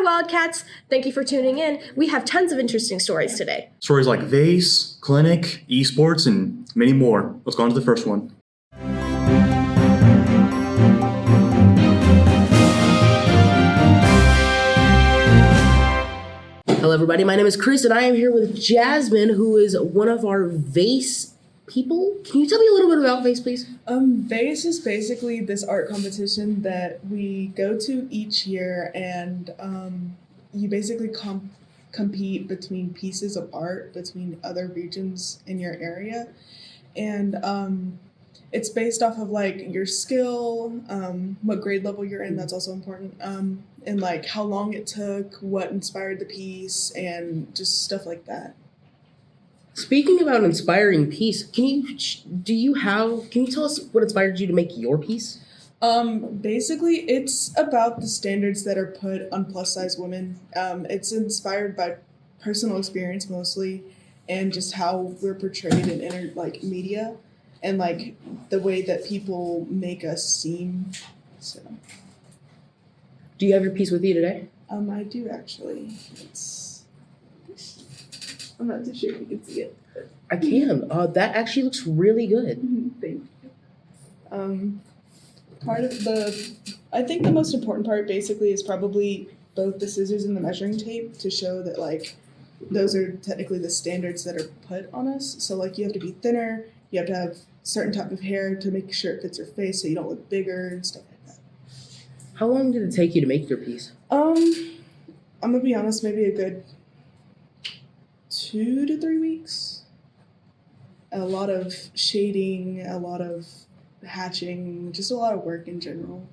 Wildcats. Thank you for tuning in. We have tons of interesting stories today. Stories like vase, clinic, esports, and many more. Let's go on to the first one. Hello, everybody. My name is Chris, and I am here with Jasmine, who is one of our vase people. Can you tell me a little bit about vase, please? Vase is basically this art competition that we go to each year, and you basically compete between pieces of art between other regions in your area, and it's based off of like your skill, what grade level you're in. That's also important, and like how long it took, what inspired the piece, and just stuff like that. Speaking about inspiring piece, can you tell us what inspired you to make your piece? Basically, it's about the standards that are put on plus-size women. It's inspired by personal experience mostly, and just how we're portrayed in media, and like the way that people make us seem. So, do you have your piece with you today? I do actually. I'm not too sure if you can see it. I can. That actually looks really good. Thank you. I think the most important part basically is probably both the scissors and the measuring tape to show that like those are technically the standards that are put on us. So like you have to be thinner, you have to have certain type of hair to make sure it fits your face so you don't look bigger and stuff like that. How long did it take you to make your piece? I'm gonna be honest, maybe a good 2 to 3 weeks. A lot of shading, a lot of hatching, just a lot of work in general.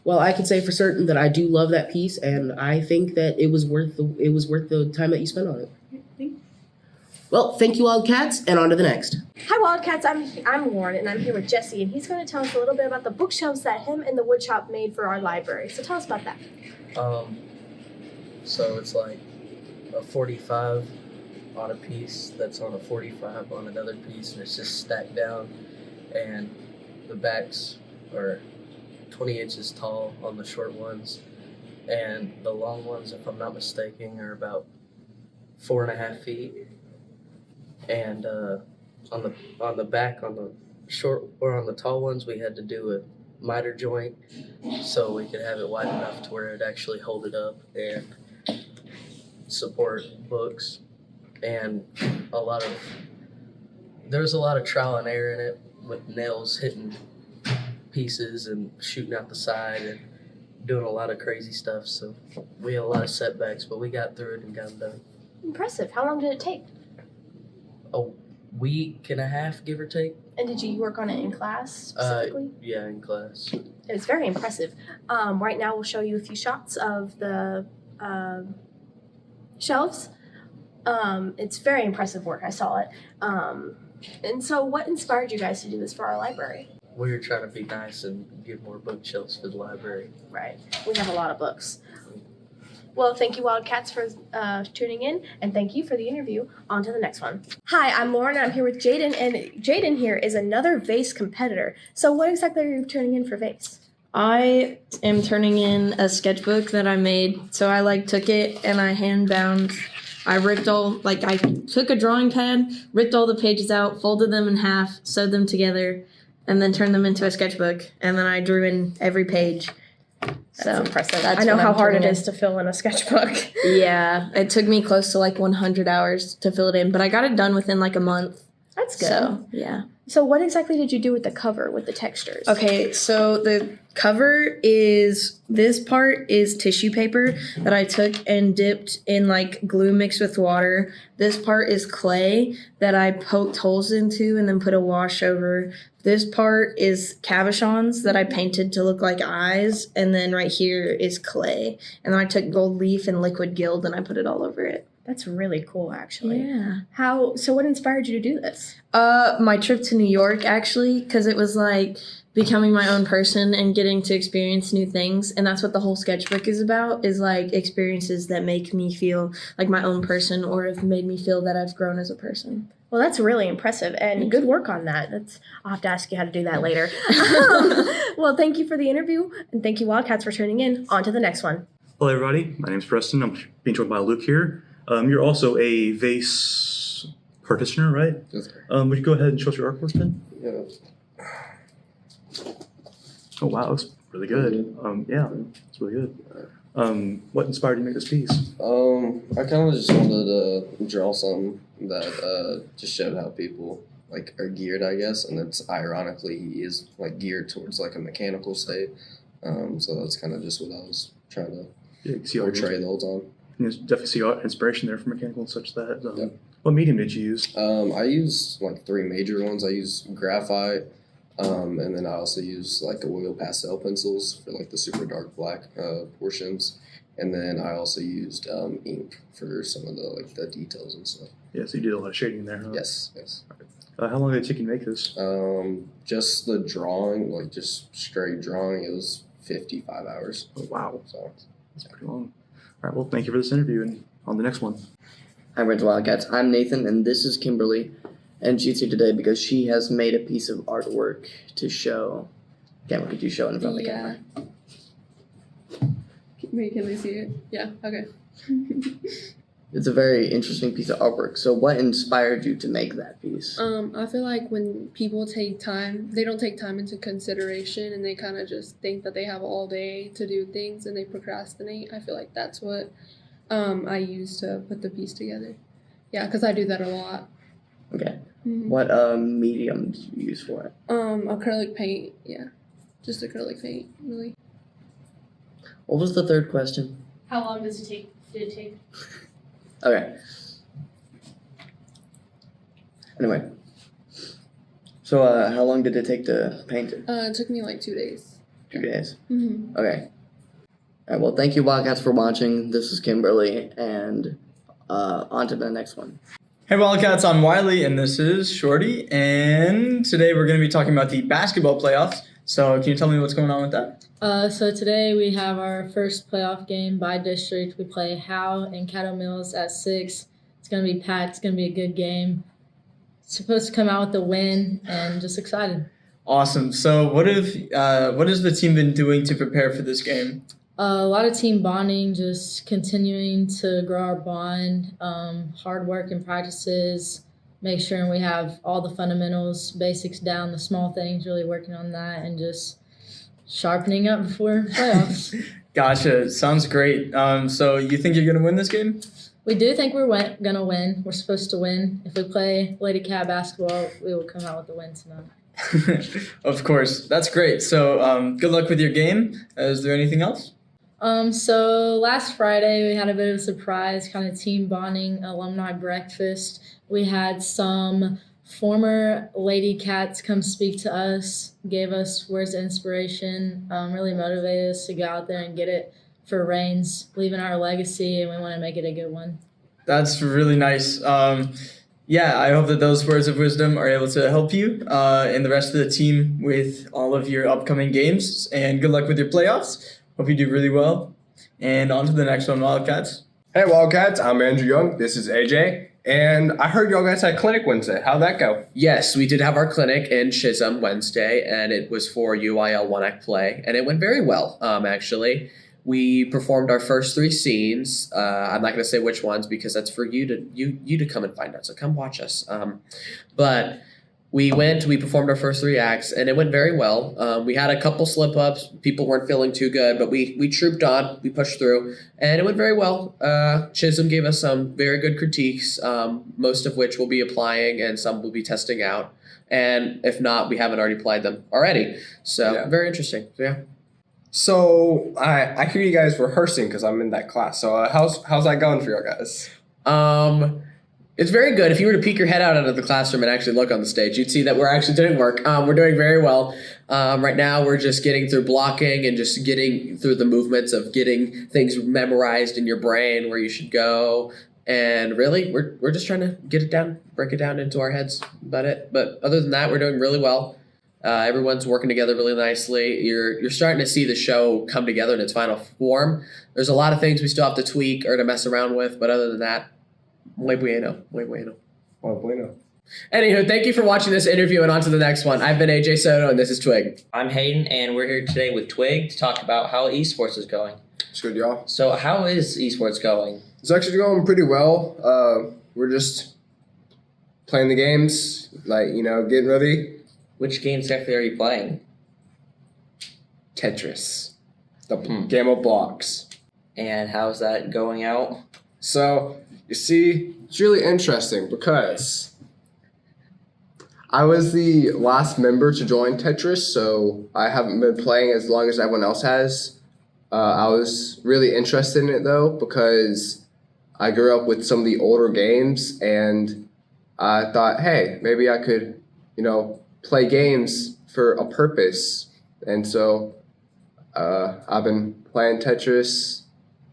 Well, I can say for certain that I do love that piece, and I think that it was worth the time that you spent on it. Thank you. Well, thank you, Wildcats, and on to the next. Hi Wildcats, I'm Lauren, and I'm here with Jesse, and he's going to tell us a little bit about the bookshelves that him and the woodshop made for our library. So tell us about that. So it's like a 45 on a piece that's on a 45 on another piece, and it's just stacked down, and the backs are 20 inches tall on the short ones, and the long ones, if I'm not mistaken, are about 4.5 feet. And on the back, on the short or on the tall ones, we had to do a miter joint so we could have it wide enough to where it actually hold it up and support books. And there was a lot of trial and error in it, with nails hitting pieces and shooting out the side and doing a lot of crazy stuff. So we had a lot of setbacks, but we got through it and got them done. Impressive. How long did it take? A week and a half, give or take. And did you work on it in class specifically? Yeah, in class. It's very impressive. Right now we'll show you a few shots of the shelves. It's very impressive work. I saw it. And so what inspired you guys to do this for our library? We were trying to be nice and get more bookshelves for the library. Right. We have a lot of books. Well, thank you, Wildcats, for tuning in, and thank you for the interview. On to the next one. Hi, I'm Lauren, and I'm here with Jaden, and Jaden here is another vase competitor. So what exactly are you turning in for vase? I am turning in a sketchbook that I made. So I took it and I hand bound. I took a drawing pad, ripped all the pages out, folded them in half, sewed them together, and then turned them into a sketchbook. And then I drew in every page. That's impressive. I know how hard it is to fill in a sketchbook. Yeah, it took me close to 100 hours to fill it in, but I got it done within a month. That's good. So, yeah. So what exactly did you do with the cover, with the textures? Okay, so the cover this part is tissue paper that I took and dipped in glue mixed with water. This part is clay that I poked holes into and then put a wash over. This part is cabochons that I painted to look like eyes, and then right here is clay. And then I took gold leaf and liquid gild and I put it all over it. That's really cool, actually. Yeah. So what inspired you to do this? My trip to New York, actually, because it was becoming my own person and getting to experience new things. And that's what the whole sketchbook is about, is experiences that make me feel like my own person or have made me feel that I've grown as a person. Well, that's really impressive, and good work on that. I'll have to ask you how to do that later. Well, thank you for the interview, and thank you, Wildcats, for tuning in. On to the next one. Hello, everybody. My name's Preston. I'm being joined by Luke here. You're also a vase practitioner, right? Yes, sir. Would you go ahead and show us your artwork then? Yeah. Oh, wow, looks really good. Yeah, it's really good. What inspired you to make this piece? I kind of just wanted to draw something that just showed how people like are geared, I guess, and it's ironically he is like geared towards like a mechanical state. So that's kind of just what I was trying to Yeah, you can see all portray the whole time. you definitely see all inspiration there from mechanical and such that. Yep. What medium did you use? I used like 3 major ones. I used graphite, and then I also used like oil pastel pencils for like the super dark black portions, and then I also used ink for some of the details and stuff. Yeah, so you did a lot of shading there, huh? Yes. How long did it take you to make this? Just the drawing, like just straight drawing, it was 55 hours. Oh, wow. So That's pretty long. All right, well, thank you for this interview, and on the next one. Hi, RHS Wildcats. I'm Nathan, and this is Kimberly. And she's here today because she has made a piece of artwork to show. Camera, could you show it in front of the camera? Wait, can they see it? Yeah, okay. It's a very interesting piece of artwork. So, what inspired you to make that piece? I feel like when people take time, they don't take time into consideration and they kind of just think that they have all day to do things and they procrastinate. I feel like that's what I use to put the piece together. Yeah, because I do that a lot. Okay. Mm-hmm. What medium did you use for it? Acrylic paint, yeah. Just acrylic paint, really. What was the third question? How long did it take? Okay. Anyway. So, how long did it take to paint it? It took me like 2 days. 2 days. Mm-hmm. Okay. All right, well, thank you, Wildcats, for watching. This is Kimberly, and on to the next one. Hey Wildcats, I'm Wiley and this is Shorty, and today we're going to be talking about the basketball playoffs. So can you tell me what's going on with that? So today we have our first playoff game by district. We play Howe and Caddo Mills at 6. It's going to be packed. It's going to be a good game. Supposed to come out with a win, and just excited. Awesome. So what has the team been doing to prepare for this game? A lot of team bonding, just continuing to grow our bond, hard work and practices, make sure we have all the fundamentals, basics down, the small things, really working on that, and just sharpening up before playoffs. Gotcha. Sounds great. So you think you're going to win this game? We do think we're going to win. We're supposed to win. If we play Lady Cat basketball, we will come out with a win tonight. Of course. That's great. So good luck with your game. Is there anything else? So last Friday we had a bit of a surprise kind of team bonding alumni breakfast. We had some former Lady Cats come speak to us, gave us words of inspiration, really motivated us to go out there and get it for Reigns, leaving our legacy, and we want to make it a good one. That's really nice. Yeah, I hope that those words of wisdom are able to help you and the rest of the team with all of your upcoming games, and good luck with your playoffs. Hope you do really well. And on to the next one, Wildcats. Hey Wildcats, I'm Andrew Young. This is AJ. And I heard y'all guys had clinic Wednesday. How'd that go? Yes, we did have our clinic in Chisholm Wednesday, and it was for UIL 1-Act Play, and it went very well, actually. We performed our first 3 scenes. I'm not going to say which ones because that's for you to come and find out, so come watch us. But we performed our first 3 acts, and it went very well. We had a couple slip-ups. People weren't feeling too good, but we trooped on. We pushed through, and it went very well. Chisholm gave us some very good critiques, most of which we'll be applying, and some we'll be testing out. And if not, we haven't already applied them already. So Yeah. very interesting. So, yeah. So I hear you guys rehearsing because I'm in that class. So how's that going for y'all guys? It's very good. If you were to peek your head out of the classroom and actually look on the stage, you'd see that we're actually doing work. We're doing very well. Right now, we're just getting through blocking and just getting through the movements of getting things memorized in your brain where you should go. And really, we're just trying to get it down, break it down into our heads about it. But other than that, we're doing really well. Everyone's working together really nicely. You're starting to see the show come together in its final form. There's a lot of things we still have to tweak or to mess around with, but other than that, muy bueno. Anywho, thank you for watching this interview, and on to the next one. I've been AJ Soto, and this is Twig. I'm Hayden, and we're here today with Twig to talk about how esports is going. It's good, y'all. So how is esports going? It's actually going pretty well. We're just playing the games, getting ready. Which games exactly are you playing? Tetris, the game of blocks. And how's that going out? So, you see, it's really interesting because I was the last member to join Tetris, so I haven't been playing as long as everyone else has. I was really interested in it, though, because I grew up with some of the older games, and I thought, hey, maybe I could, play games for a purpose. And so I've been playing Tetris,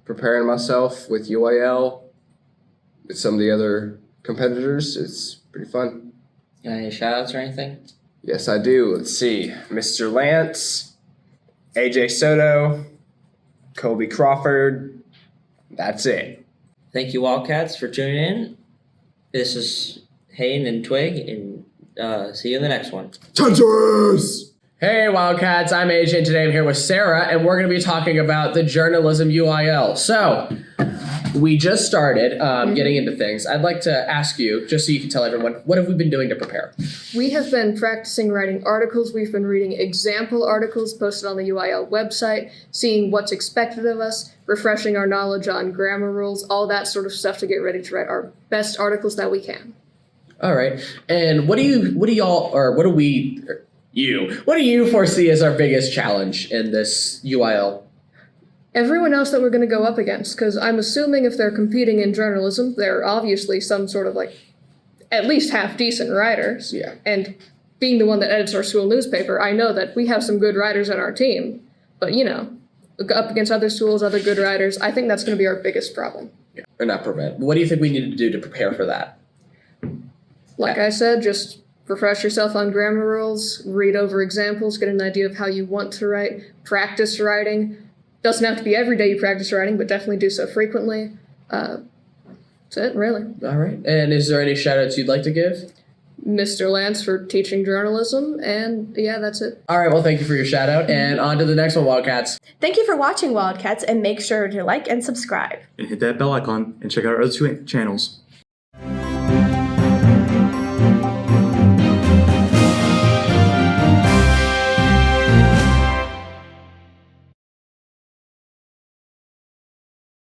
preparing myself with UIL, with some of the other competitors. It's pretty fun. Got any shout-outs or anything? Yes, I do. Let's see. Mr. Lance, AJ Soto, Kobe Crawford. That's it. Thank you, Wildcats, for tuning in. This is Hayden and Twig, and see you in the next one. Tetris! Hey Wildcats, I'm AJ and today I'm here with Sarah and we're going to be talking about the journalism UIL. So, we just started getting into things. I'd like to ask you, just so you can tell everyone, what have we been doing to prepare? We have been practicing writing articles. We've been reading example articles posted on the UIL website, seeing what's expected of us, refreshing our knowledge on grammar rules, all that sort of stuff to get ready to write our best articles that we can. All right. And what do you foresee as our biggest challenge in this UIL? Everyone else that we're going to go up against, because I'm assuming if they're competing in journalism, they're obviously some sort of at least half-decent writers. Yeah. And being the one that edits our school newspaper, I know that we have some good writers on our team. But, up against other schools, other good writers, I think that's going to be our biggest problem. Yeah. Or not prevent. What do you think we need to do to prepare for that? Like I said, just refresh yourself on grammar rules, read over examples, get an idea of how you want to write, practice writing. Doesn't have to be every day you practice writing, but definitely do so frequently. That's it, really. All right. And is there any shout-outs you'd like to give? Mr. Lance for teaching journalism, and yeah, that's it. All right, well, thank you for your shout-out, and on to the next one, Wildcats. Thank you for watching, Wildcats, and make sure to like and subscribe. And hit that bell icon and check out our other two channels.